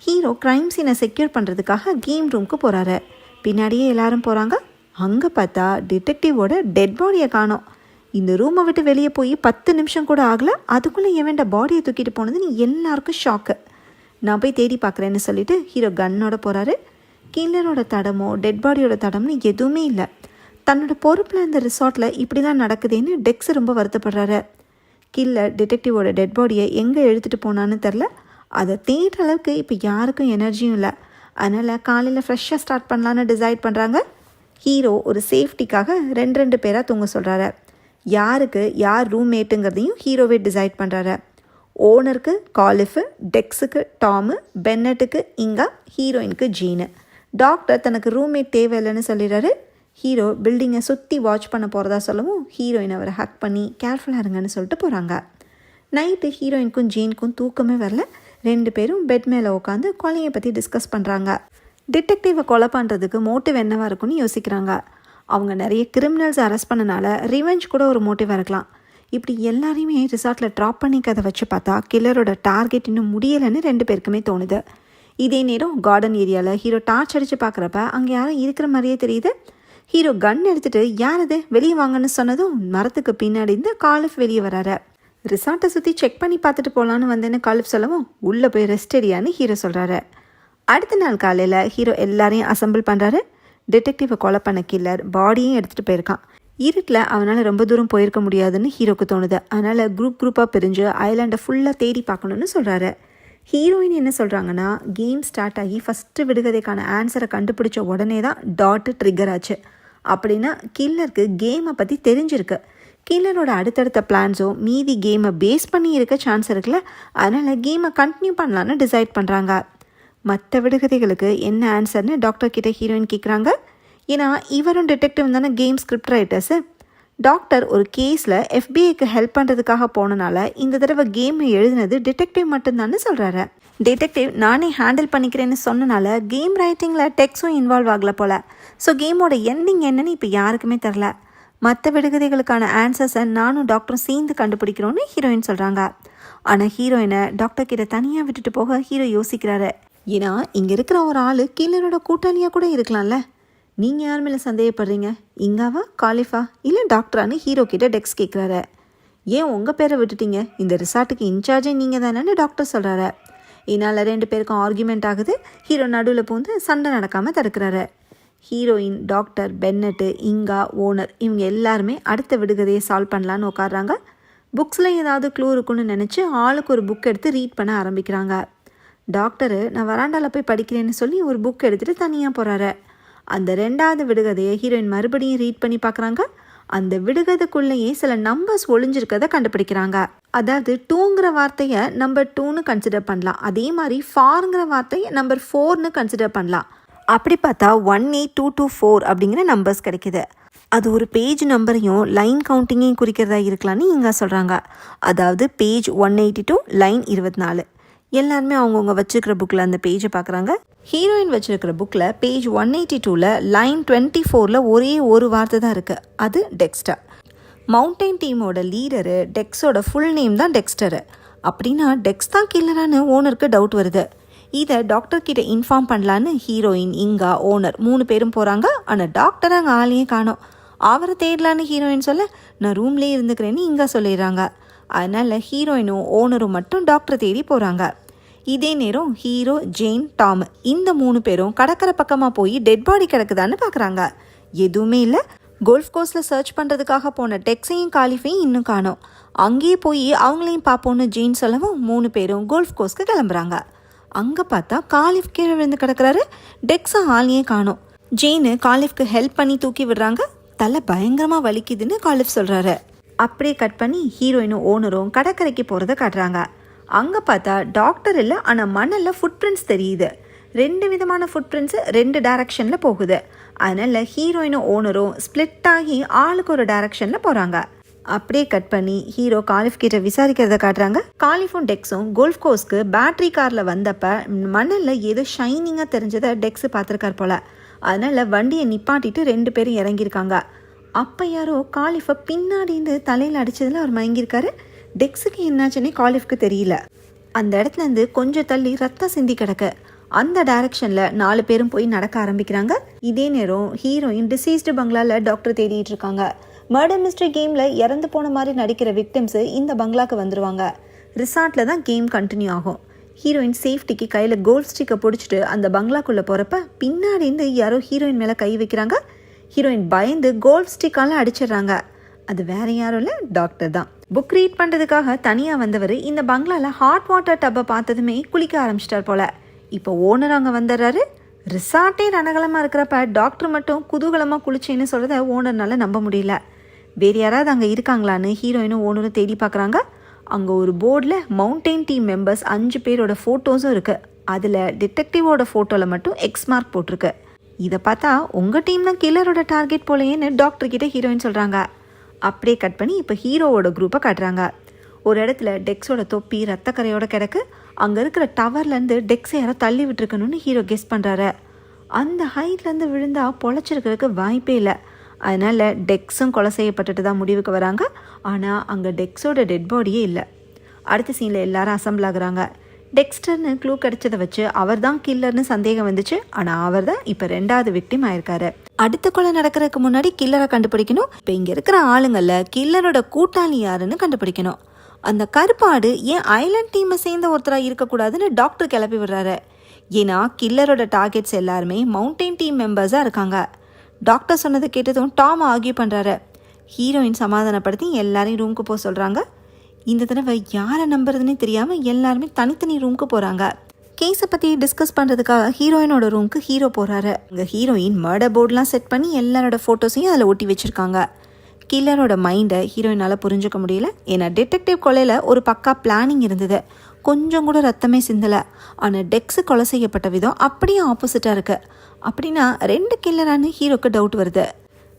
ஹீரோ க்ரைம் சீனை செக்யூர் பண்ணுறதுக்காக கேம் ரூமுக்கு போகிறாரு. பின்னாடியே எல்லாரும் போகிறாங்க. அங்கே பார்த்தா டிடெக்டிவோட டெட் பாடியை காணோம். இந்த ரூமை விட்டு வெளியே போய் 10 நிமிஷம் கூட ஆகலை, அதுக்குள்ளே எவன்ட பாடியை தூக்கிட்டு போனதுன்னு எல்லாருக்கும் ஷாக்கு. நான் போய் தேடி பார்க்குறேன்னு சொல்லிட்டு ஹீரோ கன்னோட போகிறாரு. கில்லரோட தடமோ டெட் பாடியோட தடம்னு எதுவுமே இல்லை. தன்னோட பொறுப்பில் இந்த ரிசார்ட்டில் இப்படி தான் நடக்குதுன்னு டெக்ஸ் ரொம்ப வருத்தப்படுறாரு. கில்லர் டிடெக்டிவோட டெட் பாடியை எங்கே எடுத்துகிட்டு போனான்னு தெரில. அதை தேடுற அளவுக்கு இப்போ யாருக்கும் எனர்ஜியும் இல்லை. அதனால் காலையில் ஃப்ரெஷ்ஷாக ஸ்டார்ட் பண்ணலான்னு டிசைட் பண்ணுறாங்க. ஹீரோ ஒரு சேஃப்டிக்காக 2 பேராக தூங்க சொல்கிறாரு. யாருக்கு யார் ரூம்மேட்டுங்கிறதையும் ஹீரோவே டிசைட் பண்ணுறாரு. ஓனருக்கு காலிஃபு, டெக்ஸுக்கு டாமு, பென்னட்டுக்கு இங்கா, ஹீரோயினுக்கு ஜீனு. டாக்டர் தனக்கு ரூம்மேட் தேவையில்லைன்னு சொல்லிடுறாரு. ஹீரோ பில்டிங்கை சுற்றி வாட்ச் பண்ண போகிறதா சொல்லவும் ஹீரோயின் அவரை ஹக் பண்ணி கேர்ஃபுல்லாக இருங்கன்னு சொல்லிட்டு போகிறாங்க. நைட்டு ஹீரோயினுக்கும் ஜீனுக்கும் தூக்கமே வரல. 2 பேரும் பெட் மேலே உட்காந்து கொலையை பற்றி டிஸ்கஸ் பண்ணுறாங்க. டிடெக்டிவை கொலை பண்ணுறதுக்கு மோட்டிவ் என்னவாக இருக்குன்னு யோசிக்கிறாங்க. அவங்க நிறைய கிரிமினல்ஸ் அரெஸ்ட் பண்ணனால ரிவெஞ்ச் கூட ஒரு மோட்டிவாக இருக்கலாம். இப்படி எல்லாரையுமே ரிசார்ட்டில் ட்ராப் பண்ணிக்கதை வச்சு பார்த்தா கில்லரோட டார்கெட் இன்னும் முடியலைன்னு 2 பேருக்குமே தோணுது. இதே நேரம் கார்டன் ஏரியாவில் ஹீரோ டார்ச் அடித்து பார்க்குறப்ப அங்கே யாரும் இருக்கிற மாதிரியே தெரியுது. ஹீரோ கன் எடுத்துகிட்டு யார் அது வெளியே வாங்கன்னு சொன்னதும் மரத்துக்கு பின்னாடி இருந்து காலிஃப் வெளியே வராரு. ரிசார்ட்டை சுற்றி செக் பண்ணி பார்த்துட்டு போகலான்னு வந்தேன்னு காலிஃப் சொல்லவும் உள்ளே போய் ரெஸ்ட் ஏரியான்னு ஹீரோ சொல்கிறாரு. அடுத்த நாள் காலையில் ஹீரோ எல்லாரையும் அசம்பிள் பண்ணுறாரு. டிடெக்டிவை கொலை பண்ண கில்லர் பாடியும் எடுத்துகிட்டு போயிருக்கான். இருட்டில் அவனால் ரொம்ப தூரம் போயிருக்க முடியாதுன்னு ஹீரோக்கு தோணுது. அதனால் குரூப்பாக பிரிஞ்சு ஐலாண்டை ஃபுல்லாக தேடி பார்க்கணுன்னு சொல்கிறாரு. ஹீரோயின் என்ன சொல்கிறாங்கன்னா, கேம் ஸ்டார்ட் ஆகி ஃபஸ்ட்டு விடுகதைக்கான ஆன்சரை கண்டுபிடிச்ச உடனே தான் டாட்டு ட்ரிகர் ஆச்சு. அப்படின்னா கில்லருக்கு கேமை பற்றி தெரிஞ்சிருக்கு. கில்லரோட அடுத்தடுத்த பிளான்ஸோ மீதி கேமை பேஸ் பண்ணி இருக்க சான்ஸ் இருக்குல்ல, அதனால் கேமை கண்டினியூ பண்ணலான்னு டிசைட் பண்ணுறாங்க. மற்ற விடுகதைகளுக்கு என்ன ஆன்சர்னு டாக்டர் கிட்ட ஹீரோயின் கேட்குறாங்க. ஏன்னா இவரும் டிடெக்டிவ் தானே கேம் ஸ்கிரிப்ட் ரைட்டர்ஸு. டாக்டர் ஒரு கேஸில் எஃபிஐக்கு ஹெல்ப் பண்ணுறதுக்காக போனனால இந்த தடவை கேமை எழுதினது டிடெக்டிவ் மட்டும்தான்னு சொல்கிறாரு. டிடெக்டிவ் நானே ஹேண்டில் பண்ணிக்கிறேன்னு சொன்னனால கேம் ரைட்டிங்கில் டெக்ஸும் இன்வால்வ் ஆகலை போல். ஸோ கேமோட எண்டிங் என்னன்னு இப்போ யாருக்குமே தெரில. மற்ற விடுகதைகளுக்கான ஆன்சர்ஸை நானும் டாக்டரும் சேர்ந்து கண்டுபிடிக்கிறோன்னு ஹீரோயின் சொல்கிறாங்க. ஆனால் ஹீரோயினை டாக்டர் கிட்ட தனியாக விட்டுட்டு போக ஹீரோ யோசிக்கிறாரு. ஏன்னா இங்கே இருக்கிற ஒரு ஆள் கில்லரோட கூட்டாளியாக கூட இருக்கலாம்ல. நீங்கள் யார் மேலே சந்தேகப்படுறீங்க, இங்காவா காலிஃபா இல்லை டாக்டரான்னு ஹீரோ கிட்ட டெக்ஸ் கேட்குறாரு. ஏன் உங்கள் பேரை விட்டுட்டீங்க, இந்த ரிசார்ட்டுக்கு இன்சார்ஜே நீங்கள் தானேன்னு டாக்டர் சொல்கிறாரு. இதனால் 2 பேருக்கும் ஆர்கியூமெண்ட் ஆகுது. ஹீரோ நடுவில் பூந்து சண்டை நடக்காமல் தடுக்கிறாரு. ஹீரோயின், டாக்டர், பென்னட்டு, இங்கா, ஓனர் இவங்க எல்லாருமே அடுத்த விடுகதையை சால்வ் பண்ணலான்னு உட்காடுறாங்க. புக்ஸில் ஏதாவது க்ளூ இருக்குன்னு நினச்சி ஆளுக்கு ஒரு புக் எடுத்து ரீட் பண்ண ஆரம்பிக்கிறாங்க. டாக்டரு நான் வராண்டாவில் போய் படிக்கிறேன்னு சொல்லி ஒரு புக் எடுத்துகிட்டு தனியாக போகிறாரு. அந்த 2வது விடுகதையை ஹீரோயின் மறுபடியும் ரீட் பண்ணி பார்க்குறாங்க. அந்த விடுகதைக்குள்ளேயே சில நம்பர்ஸ் ஒளிஞ்சிருக்கிறத கண்டுபிடிக்கிறாங்க. அதாவது 2ங்கிற வார்த்தையை நம்பர் 2ன்னு கன்சிடர் பண்ணலாம். அதே மாதிரி 4ங்கிற வார்த்தையை நம்பர் 4ன்னு கன்சிடர் பண்ணலாம். அப்படி பார்த்தா 18224 அப்படிங்கிற நம்பர்ஸ் கிடைக்கிது. அது ஒரு பேஜ் நம்பரையும் லைன் கவுண்டிங்கையும் குறிக்கிறதா இருக்கலான்னு இங்கே சொல்கிறாங்க. அதாவது பேஜ் 182 லைன் 24. எல்லாருமே அவங்கவுங்க வச்சுருக்கிற புக்கில் அந்த பேஜை பார்க்குறாங்க. ஹீரோயின் வச்சுருக்கிற புக்கில் பேஜ் 182ல் லைன் 24ல் ஒரே ஒரு வார்த்தை தான் இருக்குது. அது டெக்ஸ்டர். மவுண்டைன் டீமோட லீடரு டெக்ஸோட ஃபுல் நேம் தான் டெக்ஸ்டரு. அப்படின்னா டெக்ஸ் தான் கில்லரான்னு ஓனருக்கு டவுட் வருது. இதை டாக்டர் கிட்ட இன்ஃபார்ம் பண்ணலான்னு ஹீரோயின், இங்கா, ஓனர் 3 பேரும் போகிறாங்க. ஆனால் டாக்டர் அங்கே ஆளையே காணோம். அவரை தேடலான்னு ஹீரோயின் சொல்ல நான் ரூம்லேயே இருந்துக்கிறேன்னு இங்கா சொல்லிடுறாங்க. அதனால் ஹீரோயினும் ஓனரும் மட்டும் டாக்டரை தேடி போகிறாங்க. இதே நேரம் ஹீரோ, ஜெயின், டாம் இந்த 3 பேரும் கடற்கரை பக்கமாக போய் டெட் பாடி கிடக்குதான்னு பார்க்குறாங்க. எதுவுமே இல்லை. கோல்ஃப் கோர்ஸில் சர்ச் பண்ணுறதுக்காக போன டெக்ஸையும் காலிஃபையும் இன்னும் காணோம். அங்கேயே போய் அவங்களையும் பார்ப்போன்னு ஜெயின் சொல்லவும் 3 பேரும் கோல்ஃப் கோர்ஸ்க்கு கிளம்புறாங்க. அங்கே பார்த்தா காலிஃப் கீழே விழுந்து கிடக்குறாரு. டெக்ஸை ஆளையே காணோம். ஜெயினு காலிஃப்க்கு ஹெல்ப் பண்ணி தூக்கி விடுறாங்க. தலை பயங்கரமாக வலிக்குதுன்னு காலிஃப் சொல்கிறாரு. அப்படியே கட் பண்ணி ஹீரோயினும் ஓனரும் கடற்கரைக்கு போகிறத காட்டுறாங்க. அங்கே பார்த்தா டாக்டர் இல்லை, ஆனால் மணலில் ஃபுட் பிரிண்ட்ஸ் தெரியுது. 2 விதமான ஃபுட் பிரிண்ட்ஸு 2 டைரக்ஷனில் போகுது. அதனால் ஹீரோயினும் ஓனரும் ஸ்ப்ளிட் ஆகி ஆளுக்கு ஒரு டைரக்ஷனில் போகிறாங்க. அப்படியே கட் பண்ணி ஹீரோ காலிஃப் கிட்ட விசாரிக்கிறத காட்டுறாங்க. காலிஃபும் டெக்ஸும் கோல்ஃப் கோர்ஸ்க்கு பேட்ரி காரில் வந்தப்போ மணலில் ஏதோ ஷைனிங்காக தெரிஞ்சதை டெக்ஸு பார்த்துருக்கார் போல். அதனால் வண்டியை நிப்பாட்டிட்டு 2 பேரும் இறங்கியிருக்காங்க. அப்போ யாரோ காலிஃபை பின்னாடின்னு தலையில் அடித்ததில் அவர் மயங்கியிருக்காரு. டெக்ஸுக்கு என்னாச்சுன்னே காலிஃப்க்கு தெரியல. அந்த இடத்துலேருந்து கொஞ்சம் தள்ளி ரத்தம் சிந்தி கிடக்க அந்த டைரக்ஷனில் 4 பேரும் போய் நடக்க ஆரம்பிக்கிறாங்க. இதே நேரம் ஹீரோயின் டிசீஸ்டு பங்களாவில் டாக்டர் தேடிட்டு இருக்காங்க. மர்டர் மிஸ்ட்ரி கேமில் இறந்து போன மாதிரி நடிக்கிற விக்டிம்ஸு இந்த பங்களாக்கு வந்துடுவாங்க. ரிசார்ட்டில் தான் கேம் கண்டினியூ ஆகும். ஹீரோயின் சேஃப்டிக்கு கையில் கோல்ட் ஸ்டிக்கை பிடிச்சிட்டு அந்த பங்களாக்குள்ளே போகிறப்ப பின்னாடிந்து யாரோ ஹீரோயின் மேலே கை வைக்கிறாங்க. ஹீரோயின் பயந்து கோல்ட் ஸ்டிக்கால் அடிச்சிடுறாங்க. அது வேற யாரும் இல்லை, டாக்டர் தான். புக் ரீட் பண்ணுறதுக்காக தனியாக வந்தவர் இந்த பங்களாவில் ஹாட் வாட்டர் டப்பை பார்த்ததுமே குளிக்க ஆரம்பிச்சிட்டார் போல. இப்போ ஓனர் அங்கே வந்துடுறாரு. ரிசார்ட்டே ரணகலமாக இருக்கிறப்ப டாக்டர் மட்டும் குதூகலமாக குளிச்சேன்னு சொல்கிறத ஓனர்னால நம்ப முடியல. வேறு யாராவது அங்கே இருக்காங்களான்னு ஹீரோயினும் ஓனரும் தேடி பார்க்குறாங்க. அங்கே ஒரு போர்டில் மவுண்டெயின் டீம் மெம்பர்ஸ் 5 பேரோட ஃபோட்டோஸும் இருக்குது. அதில் டிடெக்டிவோட ஃபோட்டோவில் மட்டும் எக்ஸ் மார்க் போட்டிருக்கு. இதை பார்த்தா உங்கள் டீம் தான் கில்லரோட டார்கெட் போலேன்னு டாக்டர்கிட்ட ஹீரோயின் சொல்கிறாங்க. அப்படியே கட் பண்ணி இப்போ ஹீரோவோட குரூப்பை காட்டுறாங்க. ஒரு இடத்துல டெக்ஸோட தொப்பி ரத்தக்கரையோட கிடக்கு. அங்கே இருக்கிற டவர்லேருந்து டெக்ஸை யாரோ தள்ளி விட்டுருக்கணும்னு ஹீரோ கெஸ் பண்ணுறாரு. அந்த ஹைட்லேருந்து விழுந்தால் பொழைச்சிருக்கிறதுக்கு வாய்ப்பே இல்லை. அதனால் டெக்ஸும் கொலை செய்யப்பட்டுட்டு தான் முடிவுக்கு வராங்க. ஆனால் அங்கே டெக்ஸோட டெட் பாடியே இல்லை. அடுத்த சீனில் எல்லாரும் அசம்பிள் ஆகுறாங்க. டெக்ஸ்டர்னு க்ளூ கிடைச்சதை வச்சு அவர் தான் கில்லர்னு சந்தேகம் வந்துச்சு. ஆனால் அவர் தான் இப்போ 2வது விக்டிம் ஆயிருக்காரு. அடுத்த கொலை நடக்கிறதுக்கு முன்னாடி கில்லரை கண்டுபிடிக்கணும். இப்போ இங்கே இருக்கிற ஆளுங்களில் கில்லரோட கூட்டாளி யாருன்னு கண்டுபிடிக்கணும். அந்த கருப்பாடு ஏன் ஐலண்ட் டீமை சேர்ந்த ஒருத்தராக இருக்கக்கூடாதுன்னு டாக்டர் கிளப்பி விடுறாரு. ஏன்னா கில்லரோட டார்கெட்ஸ் எல்லாருமே மவுண்டெயின் டீம் மெம்பர்ஸாக இருக்காங்க. டாக்டர் சொன்னதை கேட்டதும் டாம் ஆர்கியூ பண்ணுறாரு. ஹீரோயின் சமாதானப்படுத்தி எல்லாரையும் ரூமுக்கு போக சொல்கிறாங்க. இந்த தடவை யாரை நம்புறதுன்னு தெரியாமல் எல்லாருமே தனித்தனி ரூமுக்கு போகிறாங்க. கேஸை பற்றி டிஸ்கஸ் பண்ணுறதுக்காக ஹீரோயினோட ரூமுக்கு ஹீரோ போகிறாரு. அங்கே ஹீரோயின் மர்டர் போர்டெலாம் செட் பண்ணி எல்லாரோட ஃபோட்டோஸையும் அதில் ஒட்டி வச்சுருக்காங்க. கில்லரோட மைண்டை ஹீரோயினால் புரிஞ்சுக்க முடியல. ஏன்னா டிடெக்டிவ் கொலையில் ஒரு பக்கா பிளானிங் இருந்தது. கொஞ்சம் கூட ரத்தமே சிந்தலை. ஆனால் டெக்ஸு கொலை செய்யப்பட்ட விதம் அப்படியே ஆப்போசிட்டாக இருக்குது. அப்படின்னா 2 கில்லரானு ஹீரோக்கு டவுட் வருது.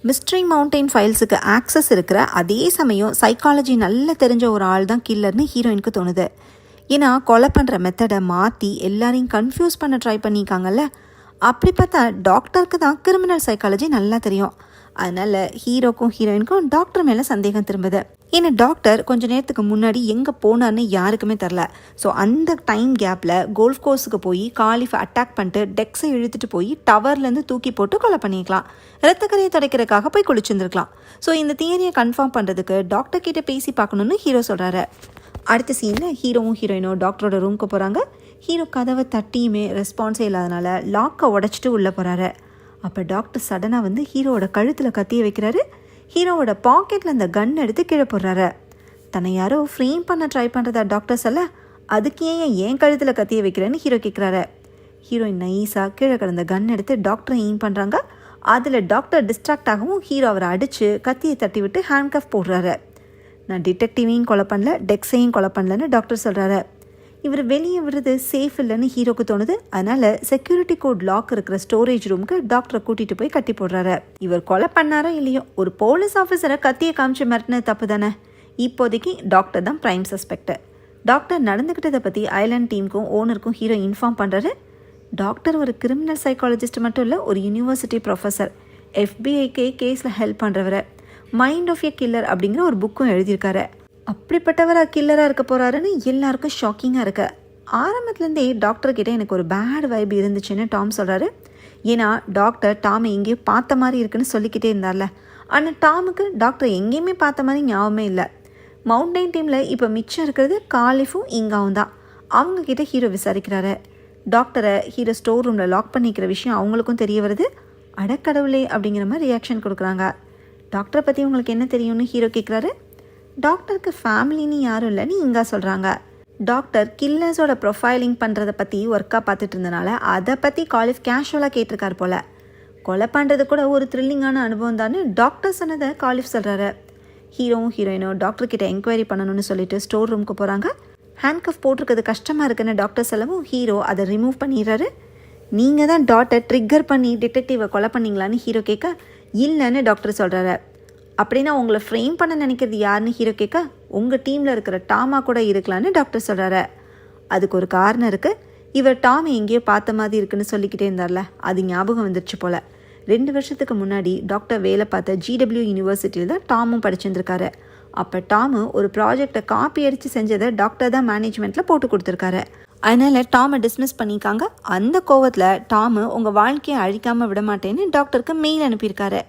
மிஸ்ட்ரி மவுண்டெயின் ஃபைல்ஸுக்கு ஆக்சஸ் இருக்கிற அதே சமயம் சைக்காலஜி நல்லா தெரிஞ்ச ஒரு ஆள் தான் கில்லர்னு ஹீரோயினுக்கு தோணுது. ஏன்னா கொலை பண்ணுற மெத்தடை மாற்றி எல்லாரையும் கன்ஃபியூஸ் பண்ண ட்ரை பண்ணியிருக்காங்கல்ல. அப்படி பார்த்தா டாக்டருக்கு தான் கிரிமினல் சைக்காலஜி நல்லா தெரியும். அதனால் ஹீரோக்கும் ஹீரோயினுக்கும் டாக்டர் மேலே சந்தேகம் திரும்புது. ஏன்னா டாக்டர் கொஞ்ச நேரத்துக்கு முன்னாடி எங்கே போனார்னு யாருக்குமே தெரில. ஸோ அந்த டைம் கேப்பில் கோல்ஃப் கோர்ஸுக்கு போய் காலிஃபை அட்டாக் பண்ணிட்டு டெக்ஸை இழுத்துட்டு போய் டவர்லேருந்து தூக்கி போட்டு கொலை பண்ணிக்கலாம். ரத்தக்கரையை துடைக்கிறதுக்காக போய் குளிச்சுருந்துருக்கலாம். ஸோ இந்த தியரியை கன்ஃபார்ம் பண்ணுறதுக்கு டாக்டர் கிட்ட பேசி பார்க்கணுன்னு ஹீரோ சொல்கிறாரு. அடுத்த சீனில் ஹீரோவும் ஹீரோயினும் டாக்டரோட ரூமுக்கு போகிறாங்க. ஹீரோ கதவை தட்டியுமே ரெஸ்பான்ஸே இல்லாதனால லாக்கை உடச்சிட்டு உள்ளே போகிறாரு. அப்போ டாக்டர் சடனாக வந்து ஹீரோவோட கழுத்தில் கத்தியை வைக்கிறாரு. ஹீரோவோட பாக்கெட்டில் அந்த கன் எடுத்து கீழே போடுறாரு. தன்னை யாரோ ஃப்ரேம் பண்ண ட்ரை பண்ணுறதா டாக்டர் சொல்ல, அதுக்கு ஏன் கழுத்தில் கத்தியை வைக்கிறேன்னு ஹீரோ கேட்குறாரு. ஹீரோயின் நைஸாக கீழே கிடந்த கன் எடுத்து டாக்டரை எய்ம் பண்ணுறாங்க. அதில் டாக்டர் டிஸ்ட்ராக்ட் ஆகவும் ஹீரோ அவரை அடித்து கத்தியை தட்டி விட்டு ஹேண்ட் கஃப் போடுறாரு. நான் டிடெக்டிவையும் கொலை பண்ணல, டெக்ஸையும் கொலை பண்ணலன்னு டாக்டர் சொல்கிறாரு. இவர் வெளியே விடுறது சேஃப் இல்லைன்னு ஹீரோக்கு தோணுது. அதனால் செக்யூரிட்டி கோட் லாக் இருக்கிற ஸ்டோரேஜ் ரூமுக்கு டாக்டரை கூட்டிகிட்டு போய் கட்டி போடுறாரு. இவர் கொலை பண்ணாரோ இல்லையோ, ஒரு போலீஸ் ஆஃபீஸரை கத்தியை காமிச்சு மிரட்டினது தப்பு தானே. இப்போதைக்கு டாக்டர் தான் ப்ரைம் சஸ்பெக்ட். டாக்டர் நடந்துக்கிட்டதை பற்றி ஐலாண்ட் டீமுக்கும் ஓனருக்கும் ஹீரோ இன்ஃபார்ம் பண்ணுறாரு. டாக்டர் ஒரு கிரிமினல் சைக்காலஜிஸ்ட் மட்டும் இல்லை, ஒரு யூனிவர்சிட்டி ப்ரொஃபஸர். எஃபிஐக்கு கேஸில் ஹெல்ப் பண்ணுறவர். மைண்ட் ஆஃப் எ கில்லர் அப்படிங்கிற ஒரு புக்கும் எழுதியிருக்காரு. அப்படிப்பட்டவராக கில்லராக இருக்க போகிறாருன்னு எல்லாருக்கும் ஷாக்கிங்காக இருக்கு. ஆரம்பத்துலேருந்தே டாக்டர்கிட்ட எனக்கு ஒரு பேட் வைப் இருந்துச்சுன்னு டாம் சொல்கிறாரு. ஏன்னா டாக்டர் டாமை எங்கேயோ பார்த்த மாதிரி இருக்குன்னு சொல்லிக்கிட்டே இருந்தார்ல. ஆனால் டாமுக்கு டாக்டர் எங்கேயுமே பார்த்த மாதிரி ஞாபகமே இல்லை. மவுண்டெயின் டீமில் இப்போ மிச்சம் இருக்கிறது காலிஃபும் இங்காவும் தான். அவங்கக்கிட்ட ஹீரோ விசாரிக்கிறாரு. டாக்டரை ஹீரோ ஸ்டோர் ரூமில் லாக் பண்ணிக்கிற விஷயம் அவங்களுக்கும் தெரிய வருது. அடக்கடவுளே அப்படிங்கிற மாதிரி ரியாக்ஷன் கொடுக்குறாங்க. டாக்டரை பற்றி உங்களுக்கு என்ன தெரியும்னு ஹீரோ கேட்குறாரு. டாக்டருக்கு ஃபேமிலின்னு யாரும் இல்லைன்னு இங்கே சொல்கிறாங்க. டாக்டர் கில்லர்ஸோட ப்ரொஃபைலிங் பண்ணுறதை பற்றி ஒர்க்காக பார்த்துட்டு இருந்தனால அதை பற்றி காலிஃப் கேஷுவலாக கேட்டிருக்கார் போல். கொலை பண்ணுறது கூட ஒரு த்ரில்லிங்கான அனுபவம் தானே டாக்டர் சொன்னதை காலிஃப் சொல்கிறாரு. ஹீரோவும் ஹீரோயினும் டாக்டர்கிட்ட என்கொயரி பண்ணணும்னு சொல்லிட்டு ஸ்டோர் ரூமுக்கு போகிறாங்க. ஹேண்ட் கஃப் போட்டிருக்கிறது கஷ்டமாக இருக்குன்னு டாக்டர் சொல்லவும் ஹீரோ அதை ரிமூவ் பண்ணிடுறாரு. நீங்கள் தான் டாக்டர் ட்ரிக்கர் பண்ணி டிடெக்டிவை கொலை பண்ணிங்களான்னு ஹீரோ கேட்க, இல்லைன்னு டாக்டர் சொல்கிறாரு. அப்படின்னா உங்களை ஃப்ரேம் பண்ண நினைக்கிறது யாருன்னு ஹீரோ கேட்க, உங்கள் டீமில் இருக்கிற டாமா கூட இருக்கலான்னு டாக்டர் சொல்கிறாரு. அதுக்கு ஒரு காரணம் இருக்குது. இவர் டாம் எங்கேயோ பார்த்த மாதிரி இருக்குன்னு சொல்லிக்கிட்டே இருந்தார்ல, அது ஞாபகம் வந்துருச்சு போல. 2 வருஷத்துக்கு முன்னாடி டாக்டர் வேலை பார்த்த GW யூனிவர்சிட்டியில் தான் டாமும் படிச்சிருந்துருக்காரு. அப்போ டாமு ஒரு ப்ராஜெக்டை காப்பி அடித்து செஞ்சதை டாக்டர் தான் மேனேஜ்மெண்ட்டில் போட்டு கொடுத்துருக்காரு. அதனால் டாமை டிஸ்மிஸ் பண்ணிக்காங்க. அந்த கோவத்தில் டாமு உங்கள் வாழ்க்கையை அழிக்காமல் விட மாட்டேன்னு டாக்டருக்கு மெயில் அனுப்பியிருக்காரு.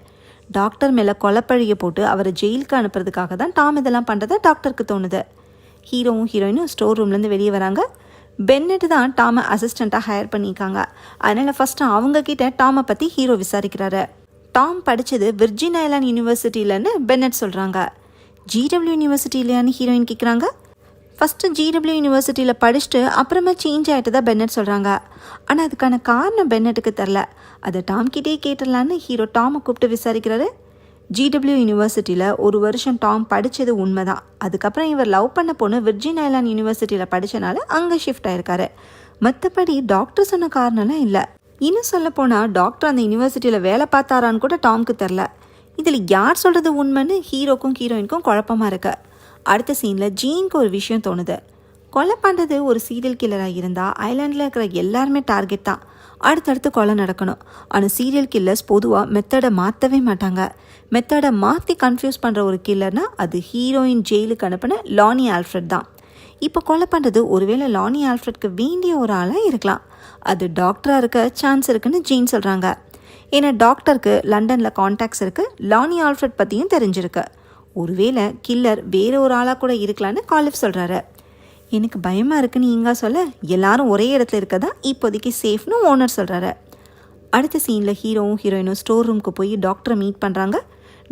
டாக்டர் மேலே கொலைப்பழியை போட்டு அவரை ஜெயிலுக்கு அனுப்புறதுக்காக தான் டாம் இதெல்லாம் பண்ணுறதை டாக்டருக்கு தோணுது. ஹீரோவும் ஹீரோயினும் ஸ்டோர் ரூம்லேருந்து வெளியே வராங்க. பென்னெட் தான் டாமை அசிஸ்டண்ட்டாக ஹையர் பண்ணியிருக்காங்க. அதனால் ஃபஸ்ட்டு அவங்கக்கிட்ட டாமை பற்றி ஹீரோ விசாரிக்கிறாரு. டாம் படித்தது விர்ஜின் ஐலாண்ட் யூனிவர்சிட்டியிலன்னு பென்னெட் சொல்கிறாங்க. GW யூனிவர்சிட்டி இல்லையான்னு ஹீரோயின் கேட்குறாங்க. ஃபஸ்ட்டு GW யூனிவர்சிட்டியில் படிச்சுட்டு அப்புறமா சேஞ்ச் ஆகிட்டு தான் பென்னெட் சொல்கிறாங்க. ஆனால் அதுக்கான காரணம் பென்னெட்டுக்கு தெரில. அதை டாம்கிட்டே கேட்டுடலான்னு ஹீரோ டாமை கூப்பிட்டு விசாரிக்கிறாரு. GW யூனிவர்சிட்டியில் 1 வருஷம் டாம் படித்தது உண்மை தான். அதுக்கப்புறம் இவர் லவ் பண்ண பொண்ணு விர்ஜின் ஐலாண்ட் யூனிவர்சிட்டியில் படித்தனால அங்கே ஷிஃப்ட் ஆகிருக்காரு. மற்றபடி டாக்டர் சொன்ன காரணம்லாம் இல்லை. இன்னும் சொல்லப்போனால் டாக்டர் அந்த யூனிவர்சிட்டியில் வேலை பார்த்தாரான்னு கூட டாம்க்கு தெரில. இதில் யார் சொல்கிறது உண்மைன்னு ஹீரோக்கும் ஹீரோயினுக்கும் குழப்பமாக இருக்கு. அடுத்த சீனில் ஜீனுக்கு ஒரு விஷயம் தோணுது. கொலை பண்ணுறது ஒரு சீரியல் கில்லராக இருந்தால் ஐலாண்டில் இருக்கிற எல்லாருமே டார்கெட் தான். அடுத்தடுத்து கொலை நடக்கணும். ஆனால் சீரியல் கில்லர்ஸ் பொதுவாக மெத்தடை மாற்றவே மாட்டாங்க. மெத்தடை மாற்றி கன்ஃபியூஸ் பண்ணுற ஒரு கில்லர்னா அது ஹீரோயின் ஜெயிலுக்கு அனுப்பின லானி ஆல்ஃப்ரெட் தான். இப்போ கொலை பண்ணுறது ஒருவேளை லானி ஆல்ஃப்ரெட்க்கு வேண்டிய ஒரு ஆளாக இருக்கலாம். அது டாக்டராக இருக்க சான்ஸ் இருக்குன்னு ஜீன் சொல்கிறாங்க. ஏன்னா டாக்டருக்கு லண்டனில் கான்டாக்ட்ஸ் இருக்குது. லானி ஆல்ஃப்ரெட் பற்றியும் தெரிஞ்சிருக்கு. ஒருவேளை கில்லர் வேறு ஒரு ஆளாக கூட இருக்கலான்னு காலிஃப் சொல்கிறாரு. எனக்கு பயமாக இருக்குன்னு இங்கே சொல்ல எல்லாரும் ஒரே இடத்துல இருக்க தான் இப்போதைக்கு சேஃப்னு ஓனர் சொல்கிறாரு. அடுத்த சீனில் ஹீரோவும் ஹீரோயினும் ஸ்டோர் ரூமுக்கு போய் டாக்டரை மீட் பண்ணுறாங்க.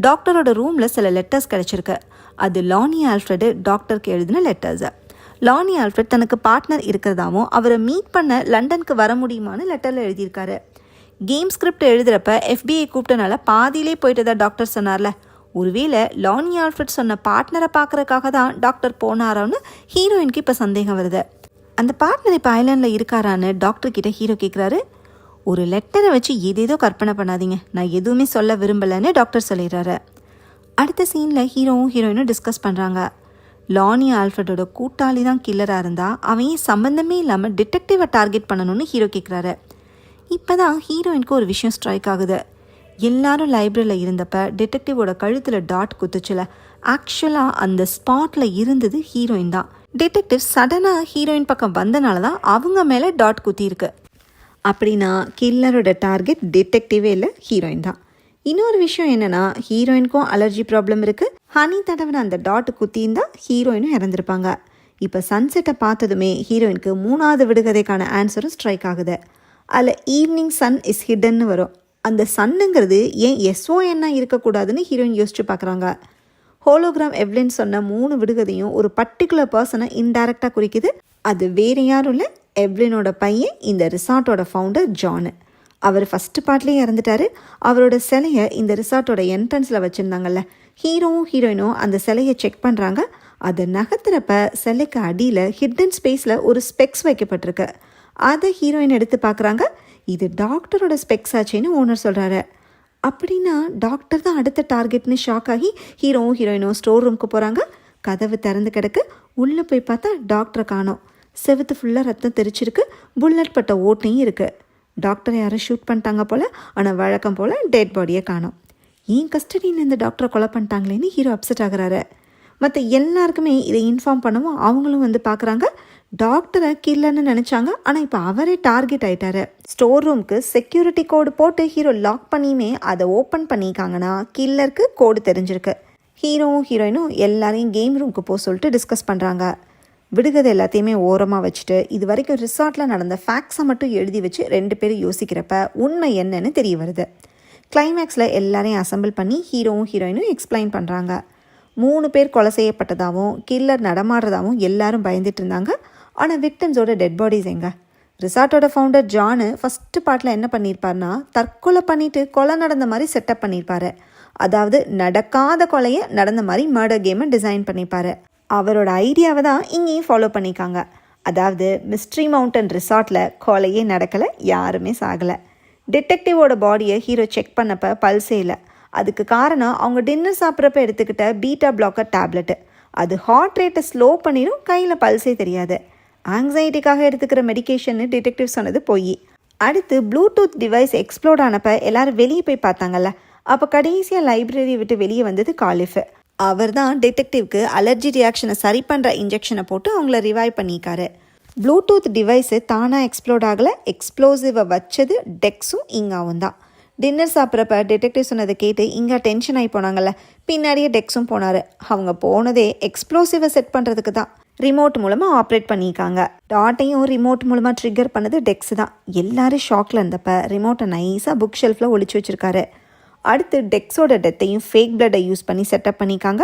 டாக்டரோட ரூமில் சில லெட்டர்ஸ் கிடச்சிருக்கு. அது லானி ஆல்ஃப்ரெடு டாக்டருக்கு எழுதின லெட்டர்ஸு. லானி ஆல்ஃப்ரெட் தனக்கு பார்ட்னர் இருக்கிறதாவும் அவரை மீட் பண்ண லண்டனுக்கு வர முடியுமான்னு லெட்டரில் எழுதியிருக்காரு. கேம் ஸ்கிரிப்ட் எழுதுகிறப்ப FBI கூப்பிட்டனால பாதியிலே போயிட்டதா டாக்டர் சொன்னார்ல. ஒருவேளை லானி ஆல்ஃப்ரெட் சொன்ன பார்ட்னரை பார்க்குறக்காக தான் டாக்டர் போனாரான்னு ஹீரோயினுக்கு இப்போ சந்தேகம் வருது. அந்த பார்ட்னர் இப்போ ஐலாண்டில் இருக்காரான்னு டாக்டர்கிட்ட ஹீரோ கேட்குறாரு. ஒரு லெட்டரை வச்சு ஏதேதோ கற்பனை பண்ணாதீங்க, நான் எதுவுமே சொல்ல விரும்பலைன்னு டாக்டர் சொல்லிடுறாரு. அடுத்த சீனில் ஹீரோவும் ஹீரோயினும் டிஸ்கஸ் பண்ணுறாங்க. லானி ஆல்ஃப்ரெட்டோட கூட்டாளி தான் கில்லராக இருந்தால் அவன் சம்மந்தமே இல்லாமல் டிடெக்டிவை டார்கெட் பண்ணணும்னு ஹீரோ கேட்குறாரு. இப்போ தான் ஹீரோயினுக்கு ஒரு விஷயம் ஸ்ட்ரைக் ஆகுது. எல்லாரும் லைப்ரரியில் இருந்தப்ப டிடெக்டிவோட கழுத்தில் டாட் குத்துச்சுல, ஆக்சுவலாக அந்த ஸ்பாட்டில் இருந்தது ஹீரோயின் தான். டிடெக்டிவ் சடனாக ஹீரோயின் பக்கம் வந்தனால தான் அவங்க மேலே டாட் குத்திருக்கு. அப்படின்னா கில்லரோட டார்கெட் டிடெக்டிவே இல்லை, ஹீரோயின் தான். இன்னொரு விஷயம் என்னென்னா, ஹீரோயினுக்கும் அலர்ஜி ப்ராப்ளம் இருக்குது. ஹனி தடவின அந்த டாட் குத்தின்னு தான் ஹீரோயினும் இறந்துருப்பாங்க. இப்போ சன்செட்டை பார்த்ததுமே ஹீரோயினுக்கு 3வது விடுகதைக்கான ஆன்சரும் ஸ்ட்ரைக் ஆகுது. அதில் ஈவினிங் சன் இஸ் ஹிடன்னு வரும். அந்த சன்னுங்கிறது ஏன் SON இருக்கக்கூடாதுன்னு ஹீரோயின் யோசிச்சு பார்க்குறாங்க. ஹோலோகிராம் எவ்லின் சொன்ன 3 விடுகதையும் ஒரு பர்டிகுலர் பர்சனை இன்டைரக்டாக குறிக்குது. அது வேறு யாரும் இல்லை, எவ்லினோட பையன், இந்த ரிசார்ட்டோட ஃபவுண்டர் ஜானு. அவர் ஃபஸ்ட்டு பார்ட்லேயே இறந்துட்டாரு. அவரோட சிலையை இந்த ரிசார்ட்டோட என்ட்ரன்ஸில் வச்சுருந்தாங்கல்ல. ஹீரோவும் ஹீரோயினும் அந்த சிலையை செக் பண்ணுறாங்க. அதை நகர்த்துறப்ப சிலைக்கு அடியில் ஹிட்டன் ஸ்பேஸில் ஒரு ஸ்பெக்ஸ் வைக்கப்பட்டிருக்கு. அதை ஹீரோயின் எடுத்து பார்க்குறாங்க. இது டாக்டரோட ஸ்பெக்ஸ் ஆச்சுன்னு ஓனர் சொல்கிறாரு. அப்படின்னா டாக்டர் தான் அடுத்த டார்கெட்னு ஷாக் ஆகி ஹீரோவும் ஹீரோயினும் ஸ்டோர் ரூமுக்கு போகிறாங்க. கதவு திறந்து கிடக்கு. உள்ளே போய் பார்த்தா டாக்டரை காணோம். செவுத்து ஃபுல்லாக ரத்தம் தெரிச்சிருக்கு. புல்லட் பட்ட ஓட்டையும் இருக்குது. டாக்டரை யாரும் ஷூட் பண்ணிட்டாங்க போல். ஆனால் வழக்கம் போல் டெட் பாடியை காணோம். ஏன் கஸ்டடியில் இந்த டாக்டரை கொலை பண்ணிட்டாங்களேன்னு ஹீரோ அப்செட் ஆகுறாரு. மற்ற எல்லாருக்குமே இதை இன்ஃபார்ம் பண்ணவும் அவங்களும் வந்து பார்க்குறாங்க. டாக்டரை கில்லர்னு நினச்சாங்க, ஆனால் இப்போ அவரே டார்கெட் ஆகிட்டாரு. ஸ்டோர் ரூமுக்கு செக்யூரிட்டி கோடு போட்டு ஹீரோ லாக் பண்ணியுமே அதை ஓப்பன் பண்ணிக்காங்கன்னா கில்லருக்கு கோடு தெரிஞ்சிருக்கு. ஹீரோவும் ஹீரோயினும் எல்லாரையும் கேம் ரூமுக்கு போக சொல்லிட்டு டிஸ்கஸ் பண்ணுறாங்க. விடுகதை எல்லாத்தையுமே ஓரமாக வச்சுட்டு இது வரைக்கும் ரிசார்ட்டில் நடந்த ஃபேக்ட்ஸை மட்டும் எழுதி வச்சு 2 பேரும் யோசிக்கிறப்ப உண்மை என்னன்னு தெரிய வருது. கிளைமேக்ஸில் எல்லாரையும் அசம்பிள் பண்ணி ஹீரோவும் ஹீரோயினும் எக்ஸ்பிளைன் பண்ணுறாங்க. 3 பேர் கொலை செய்யப்பட்டதாகவும் கில்லர் நடமாடுறதாகவும் எல்லாரும் பயந்துட்டு இருந்தாங்க. ஆனால் விக்டம்ஸோட டெட் பாடிஸ் எங்க? ரிசார்ட்டோட ஃபவுண்டர் ஜானு ஃபஸ்ட்டு பார்ட்டில் என்ன பண்ணியிருப்பார்னா, தற்கொலை பண்ணிவிட்டு கொலை நடந்த மாதிரி செட்டப் பண்ணியிருப்பார். அதாவது நடக்காத கொலையை நடந்த மாதிரி மர்டர் கேமை டிசைன் பண்ணியிருப்பார். அவரோட ஐடியாவை தான் இங்கேயும் ஃபாலோ பண்ணிக்காங்க. அதாவது மிஸ்ட்ரி மவுண்டன் ரிசார்ட்டில் கொலையே நடக்கலை, யாருமே சாகலை. டிடெக்டிவோட பாடியை ஹீரோ செக் பண்ணப்போ பல்ஸே இல்லை. அதுக்கு காரணம் அவங்க டின்னர் சாப்பிட்றப்ப எடுத்துக்கிட்ட பீட்டா பிளாக்கர் டேப்லெட்டு. அது ஹார்ட் ரேட்டை ஸ்லோ பண்ணிடும், கையில் பல்ஸே தெரியாது. ஆங்ஸைட்டிக்காக எடுத்துக்கிற மெடிக்கேஷன்னு டிடெக்டிவ் சொன்னது போய். அடுத்து ப்ளூடூத் டிவைஸ் எக்ஸ்ப்ளோர்ட் ஆனப்போ எல்லாரும் வெளியே போய் பார்த்தாங்கல்ல, அப்போ கடைசியாக லைப்ரரி விட்டு வெளியே வந்தது காலிஃப். அவர் தான் டிடெக்டிவ்க்கு அலர்ஜி ரியாக்ஷனை சரி பண்ணுற இன்ஜெக்ஷனை போட்டு அவங்கள ரிவைவ் பண்ணிக்காரு. ப்ளூடூத் டிவைஸு தானாக எக்ஸ்ப்ளோர்ட் ஆகலை, எக்ஸ்ப்ளோசிவை வச்சது டெக்ஸும் இங்காவும் தான். டின்னர் சாப்பிட்றப்ப டிடெக்டிவ் சொன்னதை கேட்டு இங்கே டென்ஷன் ஆகி போனாங்கல்ல, பின்னாடியே டெக்ஸும் போனார். அவங்க போனதே எக்ஸ்ப்ளோசிவை செட் பண்ணுறதுக்கு தான். ரிமோட் மூலமாக ஆப்ரேட் பண்ணியிருக்காங்க. டாட்டையும் ரிமோட் மூலமாக ட்ரிகர் பண்ணது டெக்ஸ் தான். எல்லாரும் ஷாக்கில் இருந்தப்ப ரிமோட்டை நைஸாக புக் ஷெல்ஃபில் ஒழிச்சு வச்சுருக்காரு. அடுத்து டெக்ஸோட டெத்தையும் ஃபேக் பிளட்டை யூஸ் பண்ணி செட்டப் பண்ணிக்காங்க.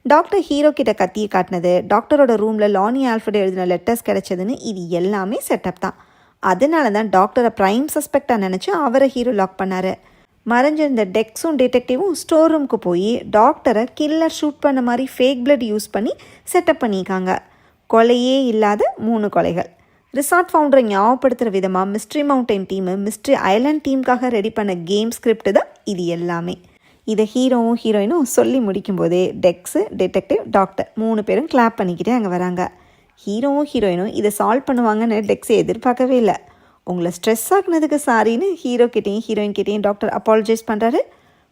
டாக்டர் ஹீரோ கிட்ட கத்தியை காட்டினது, டாக்டரோட ரூமில் லானி ஆல்ஃபர்ட் எழுதின லெட்டர்ஸ் கிடச்சதுன்னு இது எல்லாமே செட்டப் தான். அதனால தான் டாக்டரை ப்ரைம் சஸ்பெக்டாக நினச்சி அவரை ஹீரோ லாக் பண்ணார். மறைஞ்சிருந்த டெக்ஸும் டிடெக்டிவும் ஸ்டோர் ரூமுக்கு போய் டாக்டரை கில்லர் ஷூட் பண்ண மாதிரி ஃபேக் பிளட் யூஸ் பண்ணி செட்டப் பண்ணிக்காங்க. கொலையே இல்லாத 3 கொலைகள். ரிசார்ட் ஃபவுண்டரை ஞாபகப்படுத்துகிற விதமாக mystery mountain team mystery island டீமுக்காக ரெடி பண்ண கேம் ஸ்கிரிப்ட் தான் இது எல்லாமே. இதை ஹீரோவும் ஹீரோயினும் சொல்லி முடிக்கும்போதே டெக்ஸு, டிடெக்டிவ், டாக்டர் 3 பேரும் கிளாப் பண்ணிக்கிட்டே அங்கே வராங்க. ஹீரோவும் ஹீரோயினும் இதை சால்வ் பண்ணுவாங்கன்னு டெக்ஸை எதிர்பார்க்கவே இல்லை. உங்களை ஸ்ட்ரெஸ் ஆக்குனதுக்கு சாரின்னு ஹீரோக்கிட்டேயும் ஹீரோயின்கிட்டையும் டாக்டர் அப்பாலஜைஸ் பண்ணுறாரு.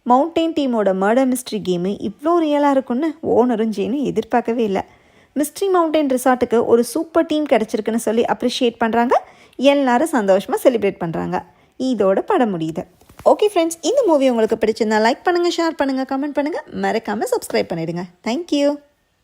மவுண்டைன் டீமோட மர்டர் மிஸ்ட்ரி கேமு இவ்வளோ ரியலாக இருக்குன்னு ஓனரும் ஜெயினும் எதிர்பார்க்கவே இல்லை. மிஸ்ட்ரி மவுண்டைன் ரிசார்ட்டுக்கு ஒரு சூப்பர் டீம் கிடச்சிருக்குன்னு சொல்லி அப்ரிஷியேட் பண்ணுறாங்க. எல்லாரும் சந்தோஷமாக செலிப்ரேட் பண்ணுறாங்க. இதோட படம் முடியுது. ஓகே ஃப்ரெண்ட்ஸ், இந்த மூவி உங்களுக்கு பிடிச்சிருந்தா லைக் பண்ணுங்கள், ஷேர் பண்ணுங்கள், கமெண்ட் பண்ணுங்கள், மறக்காமல் சப்ஸ்கிரைப் பண்ணிவிடுங்க. தேங்க்யூ.